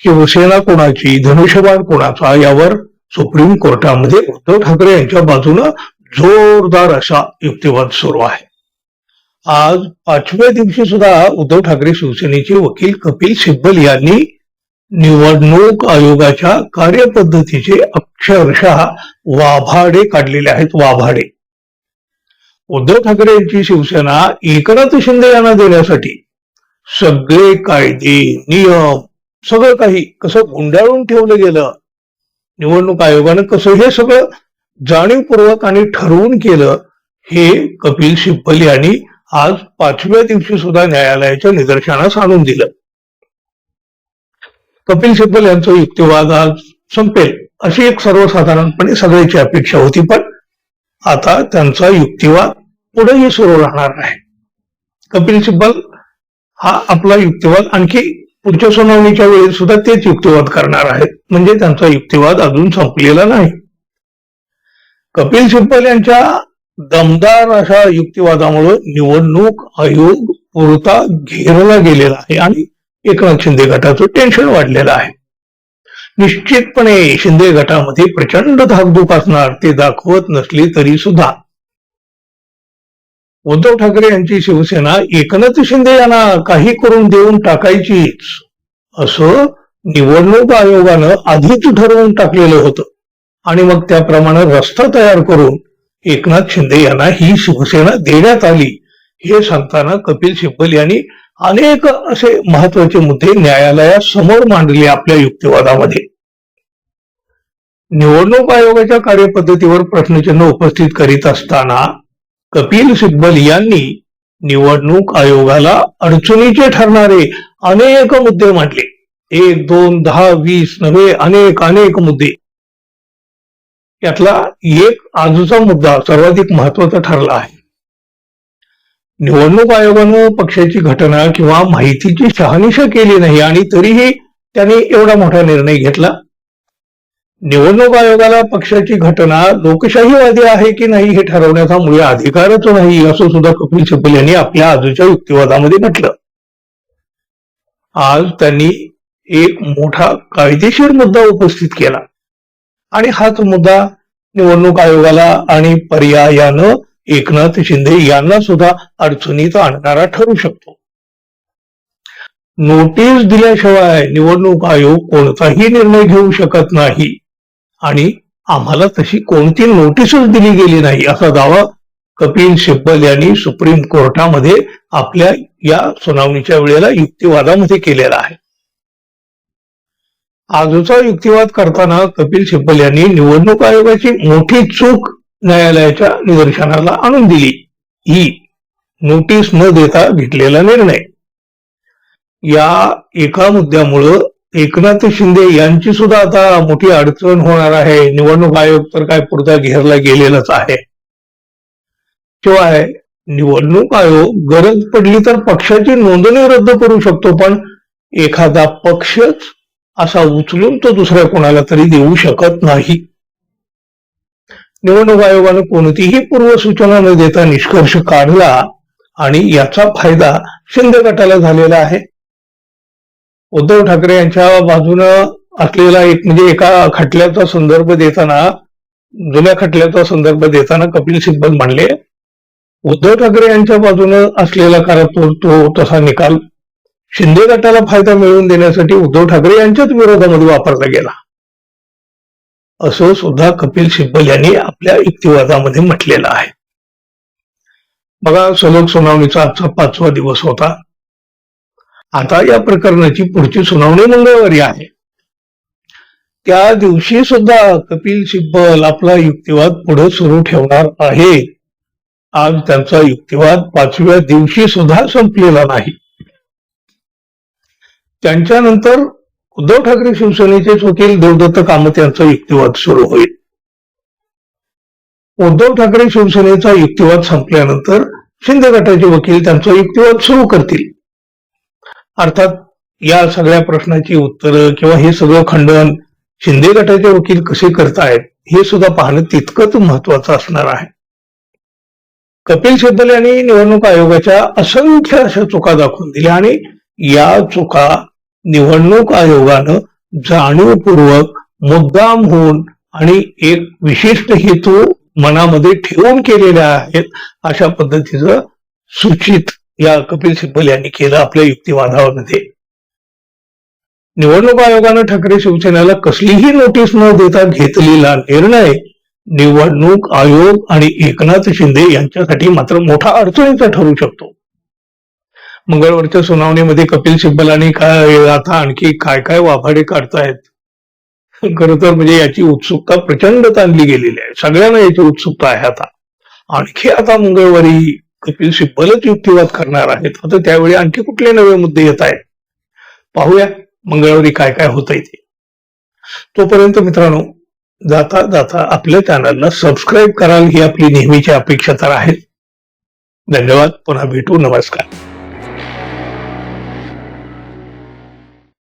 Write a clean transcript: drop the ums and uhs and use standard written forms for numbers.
शिवसेना कोणाची, धनुष्यबाण कोणाचा, यावर सुप्रीम कोर्टामध्ये उद्धव ठाकरे यांच्या बाजूनं जोरदार असा युक्तिवाद सुरू आहे. आज 5व्या दिवशी सुद्धा उद्धव ठाकरे शिवसेनेचे वकील कपिल सिब्बल यांनी निवडणूक आयोगाच्या कार्यपद्धतीचे अक्षरशः वाभाडे काढलेले आहेत. वाभाडे. उद्धव ठाकरे यांची शिवसेना एकनाथ शिंदे यांना देण्यासाठी सगळे कायदे, नियम, सगळं काही कसं गुंडाळून ठेवलं गेलं, निवडणूक आयोगानं कसं हे सगळं जाणीवपूर्वक आणि ठरवून केलं, हे कपिल सिब्बल यांनी आज 5व्या दिवशी सुद्धा न्यायालयाच्या निदर्शनास आणून दिलं. कपिल सिब्बल यांचा युक्तिवाद आज संपेल अशी एक सर्वसाधारणपणे सगळ्याची अपेक्षा होती, पण आता त्यांचा युक्तिवाद पुढेही सुरू राहणार आहे. कपिल सिब्बल हा आपला युक्तिवाद आणखी पुढच्या सुनावणीच्या वेळी सुद्धा तेच युक्तिवाद करणार आहेत, म्हणजे त्यांचा युक्तिवाद अजून संपलेला नाही. कपिल सिब्बल यांच्या दमदार अशा युक्तिवादामुळे निवडणूक आयोग पुरता घेरला गेलेला आहे आणि एकनाथ शिंदे गटाचं टेन्शन वाढलेलं आहे. निश्चितपणे शिंदे गटामध्ये प्रचंड धाकधूक असणार, ते दाखवत नसली तरी सुद्धा उद्धव ठाकरे यांची शिवसेना एकनाथ शिंदे यांना काही करून देऊन टाकायचीच असं निवडणूक आयोगानं आधीच ठरवून टाकलेलं होतं आणि मग त्याप्रमाणे रस्ता तयार करून एकनाथ शिंदे यांना ही शिवसेना देण्यात आली. हे सांगताना कपिल सिब्बल यांनी अनेक असे महत्वाचे मुद्दे न्यायालयासमोर मांडले आपल्या युक्तिवादामध्ये. निवडणूक आयोगाच्या कार्यपद्धतीवर प्रश्नचिन्ह उपस्थित करीत असताना कपिल सिब्बल यांनी निवडणूक आयोगाला अडचणीचे ठरणारे अनेक मुद्दे मांडले. 1, 2, 10, 20 नव्हे, अनेक मुद्दे. यातला एक आजचा मुद्दा सर्वाधिक महत्वाचा ठरला आहे. निवडणूक आयोगानं पक्षाची घटना किंवा माहितीची शहानिशा केली नाही आणि तरीही त्यांनी एवढा मोठा निर्णय घेतला. निवडणूक आयोगाला पक्षाची घटना लोकशाहीवादी आहे की नाही हे ठरवण्याचा मुळे अधिकारच नाही, असं सुद्धा कपिल सिब्बल यांनी आपल्या आजच्या युक्तिवादामध्ये म्हटलं. आज त्यांनी एक मोठा कायदेशीर मुद्दा उपस्थित केला आणि हाच मुद्दा निवडणूक आयोगाला आणि पर्यायानं एकनाथ शिंदे यांना सुद्धा अडचणीत आणणारा ठरू शकतो. नोटीस दिल्याशिवाय निवडणूक आयोग कोणताही निर्णय घेऊ शकत नाही आणि आम्हाला तशी कोणती नोटीसच दिली गेली नाही, असा दावा कपिल सिब्बल यांनी सुप्रीम कोर्टामध्ये आपल्या या सुनावणीच्या वेळेला युक्तिवादामध्ये केलेला आहे. आजचा युक्तिवाद करताना कपिल सिब्बल यांनी निवडणूक आयोगाची मोठी चूक न्यायालयाच्या निदर्शनाला आणून दिली. ही नोटीस न देता घेतलेला निर्णय. या एका मुद्द्यामुळं एकनाथ शिंदे यांची सुद्धा आता मोठी अडचण होणार आहे. निवडणूक आयोग तर काय पुरता घेरला गेलेलाच आहे. शिवाय निवडणूक आयोग गरज पडली तर पक्षाची नोंदणी रद्द करू शकतो, पण एखादा पक्षच असा उचलून तो दुसऱ्या कोणाला तरी देऊ शकत नाही. निवडणूक आयोगानं कोणतीही पूर्वसूचना न देता निष्कर्ष काढला आणि याचा फायदा शिंदे गटाला झालेला आहे. उद्धव ठाकरे यांच्या बाजूनं असलेला एक म्हणजे एका खटल्याचा संदर्भ देताना, जुन्या खटल्याचा संदर्भ देताना कपिल सिब्बल म्हणले, उद्धव ठाकरे यांच्या बाजूनं असलेला तो तसा निकाल शिंदे गटाला फायदा मिळवून देण्यासाठी उद्धव ठाकरे यांच्याच विरोधामध्ये वापरला गेला, असं सुद्धा कपिल सिब्बल यांनी आपल्या युक्तिवादामध्ये म्हटलेलं आहे. बघा, सलग सुनावणीचा आजचा 5वा दिवस होता. आता या प्रकरणाची पुढची सुनावणी मंगळवारी आहे. त्या दिवशी सुद्धा कपिल सिब्बल आपला युक्तिवाद पुढे सुरू ठेवणार आहे. आज त्यांचा युक्तिवाद 5व्या दिवशी सुद्धा संपलेला नाही. त्यांच्यानंतर उद्धव ठाकरे शिवसेनेचे वकील देवदत्त कामत यांचा युक्तिवाद सुरू होईल. उद्धव ठाकरे शिवसेनेचा युक्तिवाद संपल्यानंतर शिंदे गटाचे वकील त्यांचा युक्तिवाद सुरू करतील. अर्थात या सगळ्या प्रश्नाची उत्तरं किंवा हे सगळं खंडन शिंदे गटाचे वकील कसे करतायत हे सुद्धा पाहणं तितकंच महत्वाचं असणार आहे. कपिल सिब्बल यांनी निवडणूक आयोगाच्या असंख्य अशा चुका दाखवून दिल्या आणि या चुका निवडणूक आयोगानं जाणीवपूर्वक मुद्दाम होऊन आणि एक विशिष्ट हेतू मनामध्ये ठेवून केलेल्या आहेत अशा पद्धतीचं सूचित या कपिल सिब्बल यांनी केलं आपल्या युक्तिवादामध्ये. निवडणूक आयोगानं ठाकरे शिवसेनेला कसलीही नोटीस न देता घेतलेला निर्णय निवडणूक आयोग आणि एकनाथ शिंदे यांच्यासाठी मात्र मोठा अडचणीचा ठरू शकतो. मंगळवारच्या सुनावणीमध्ये कपिल सिब्बलांनी काय आता आणखी काय काय वाभाडे काढतायत. खरं तर म्हणजे याची उत्सुकता प्रचंड ताणली गेलेली आहे. सगळ्यांना याची उत्सुकता आहे. आणखी आता मंगळवारी कपिल सिब्बलच युक्तिवाद करणार आहेत. आता त्यावेळी आणखी कुठले नवे मुद्दे येत आहेत पाहूया मंगळवारी काय काय होतंय ते. तोपर्यंत मित्रांनो, जाता जाता आपल्या चॅनलला सबस्क्राईब कराल ही आपली नेहमीची अपेक्षा तर आहे. धन्यवाद. पुन्हा भेटू. नमस्कार.